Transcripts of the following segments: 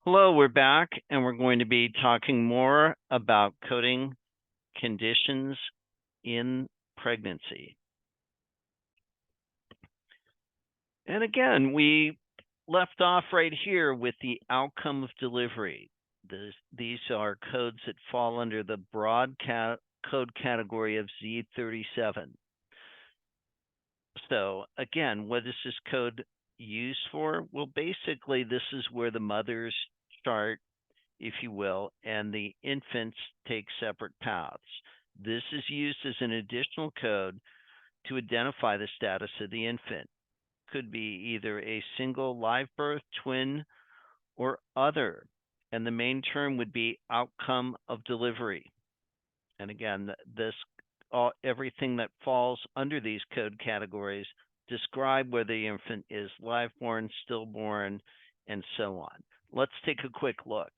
Hello, we're back, and we're going to be talking more about coding conditions in pregnancy. And again, we left off right here with the outcome of delivery. These are codes that fall under the broad code category of Z37. So again, what is this code used for? Well, basically, this is where the mothers start, if you will, and the infants take separate paths. This is used as an additional code to identify the status of the infant. Could be either a single live birth, twin, or other. And the main term would be outcome of delivery. And again, everything that falls under these code categories describe whether the infant is live-born, stillborn, and so on. Let's take a quick look.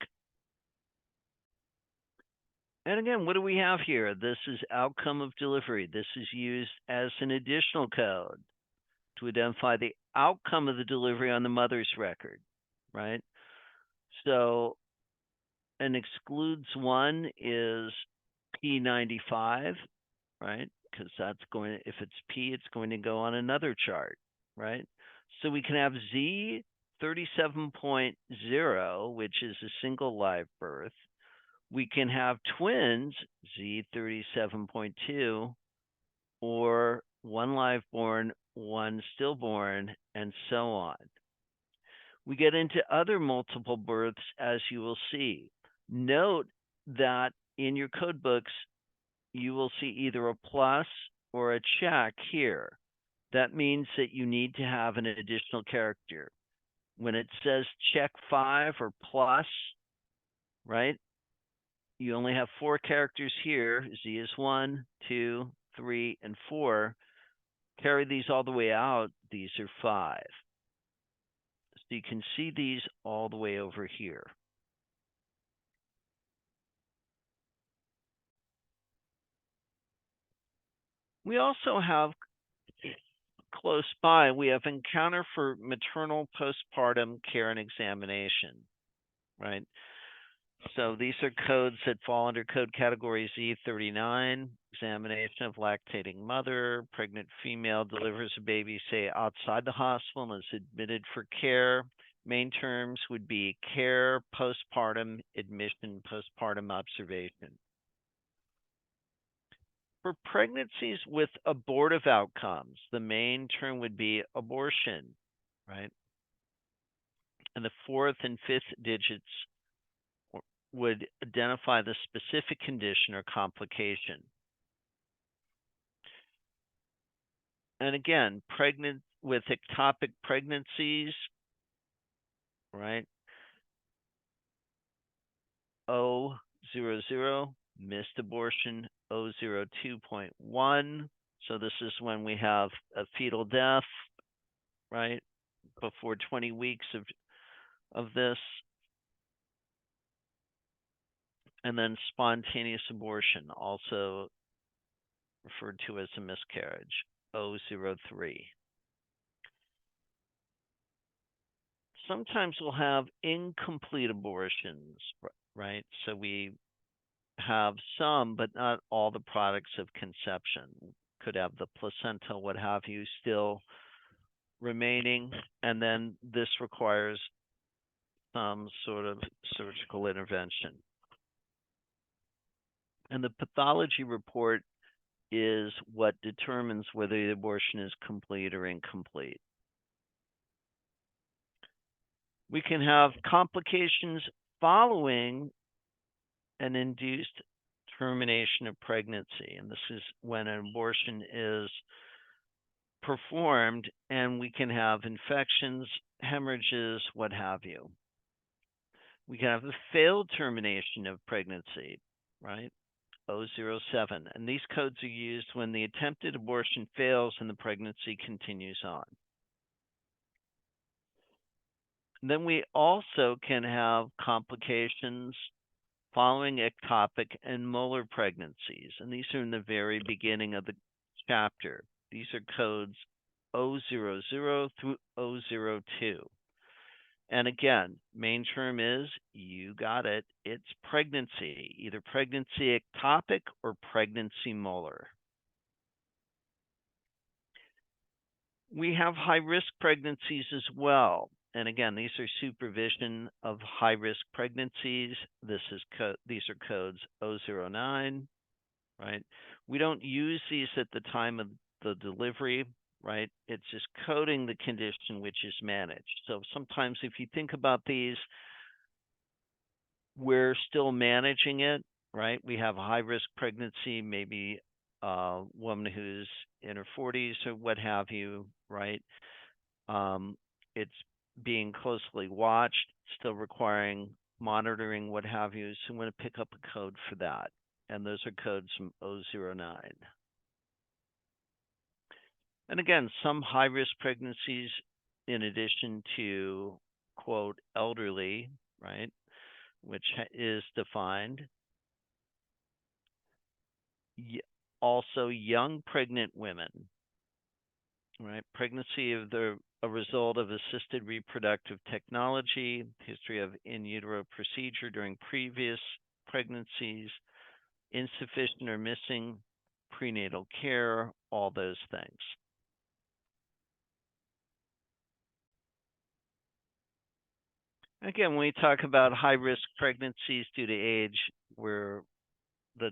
And again, what do we have here? This is outcome of delivery. This is used as an additional code to identify the outcome of the delivery on the mother's record, right? So an excludes one is P95, right? Because that's going to, if it's P, it's going to go on another chart, right? So we can have Z37.0, which is a single live birth. We can have twins, Z37.2, or one live born, one stillborn, and so on. We get into other multiple births, as you will see. Note that in your code books, you will see either a plus or a check here. That means that you need to have an additional character. When it says check 5 or plus, right, you only have 4 characters here. Z is 1, 2, 3, and 4. Carry these all the way out. These are 5. So you can see these all the way over here. We also have close by, we have encounter for maternal postpartum care and examination, right? So these are codes that fall under code category Z39, examination of lactating mother, pregnant female delivers a baby, say, outside the hospital and is admitted for care. Main terms would be care, postpartum, admission, postpartum observation. For pregnancies with abortive outcomes, the main term would be abortion, right? And the 4th and 5th digits would identify the specific condition or complication. And again, pregnant with ectopic pregnancies, right? 000, missed abortion, 002.1. So this is when we have a fetal death, right? Before 20 weeks of this. And then spontaneous abortion, also referred to as a miscarriage, 003. Sometimes we'll have incomplete abortions, right? So we have some, but not all the products of conception. Could have the placenta, what have you, still remaining, and then this requires some sort of surgical intervention. And the pathology report is what determines whether the abortion is complete or incomplete. We can have complications following an induced termination of pregnancy, and this is when an abortion is performed, and we can have infections, hemorrhages, what have you. We can have the failed termination of pregnancy, right? 007. And these codes are used when the attempted abortion fails and the pregnancy continues on. And then we also can have complications following ectopic and molar pregnancies. And these are in the very beginning of the chapter. These are codes 000 through 002. And again, main term is, you got it, it's pregnancy, either pregnancy ectopic or pregnancy molar. We have high risk pregnancies as well. And again, these are supervision of high risk pregnancies. These are codes 009, right? We don't use these at the time of the delivery, right? It's just coding the condition which is managed. So sometimes if you think about these, we're still managing it, right? We have a high risk pregnancy, maybe a woman who's in her 40s or what have you, right? It's being closely watched, still requiring monitoring, what have you. So I'm going to pick up a code for that. And those are codes from 009. And again, some high risk pregnancies, in addition to, quote, elderly, right, which is defined, also young pregnant women, right? Pregnancy of a result of assisted reproductive technology, history of in utero procedure during previous pregnancies, insufficient or missing prenatal care, all those things. Again, when we talk about high risk pregnancies due to age, where the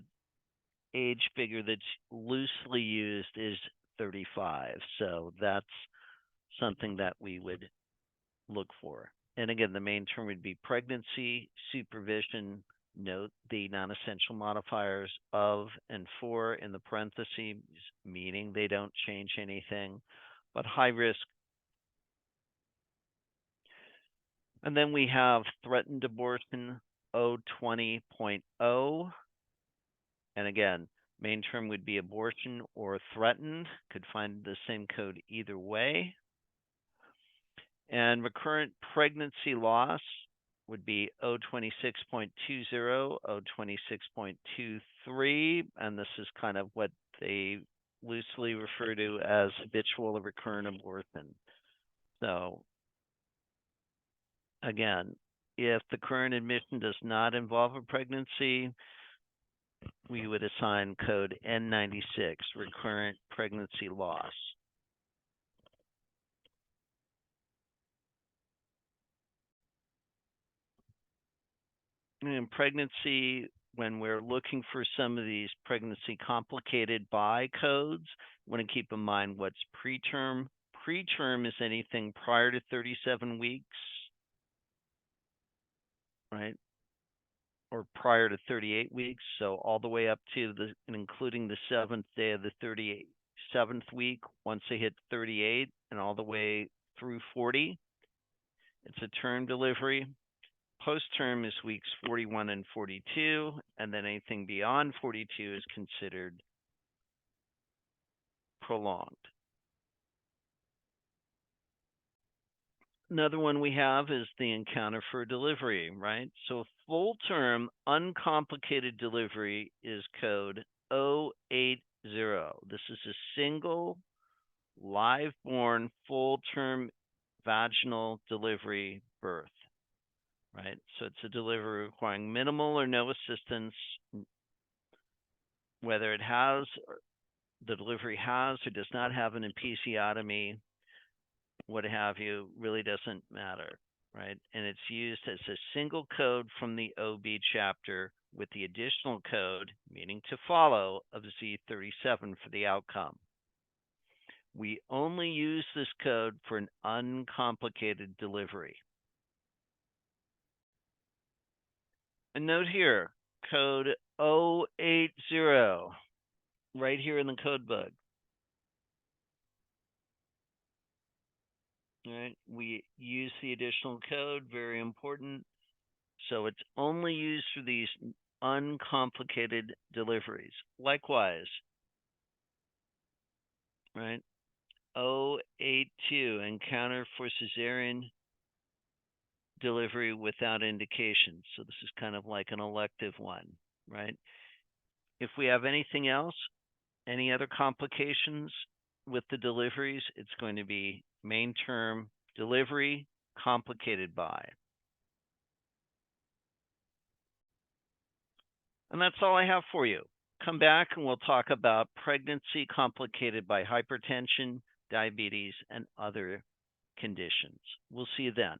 age figure that's loosely used is 35. So that's something that we would look for. And again, the main term would be pregnancy, supervision. Note the non essential modifiers of and for in the parentheses, meaning they don't change anything, but high risk. And then we have threatened abortion 020.0. And again, main term would be abortion or threatened. Could find the same code either way. And recurrent pregnancy loss would be 026.20, 026.23, and this is kind of what they loosely refer to as habitual or recurrent abortion. So again, if the current admission does not involve a pregnancy, we would assign code N96, recurrent pregnancy loss. In pregnancy, when we're looking for some of these pregnancy complicated by codes, we want to keep in mind what's preterm. Preterm is anything prior to 37 weeks, right? Or prior to 38 weeks. So all the way up to and including the 7th day of the 37th week, once they hit 38 and all the way through 40, it's a term delivery. Post-term is weeks 41 and 42, and then anything beyond 42 is considered prolonged. Another one we have is the encounter for delivery, right? So full-term uncomplicated delivery is code 080. This is a single live-born full-term vaginal delivery birth. Right? So it's a delivery requiring minimal or no assistance, whether the delivery has or does not have an episiotomy, what have you, really doesn't matter, right? And it's used as a single code from the OB chapter with the additional code, meaning to follow, of Z37 for the outcome. We only use this code for an uncomplicated delivery. A note here, code 080, right here in the code book. All right, we use the additional code, very important. So it's only used for these uncomplicated deliveries. Likewise, right, 082, encounter for cesarean delivery without indication. So this is kind of like an elective one, right? If we have anything else, any other complications with the deliveries, it's going to be main term delivery complicated by. And that's all I have for you. Come back and we'll talk about pregnancy complicated by hypertension, diabetes, and other conditions. We'll see you then.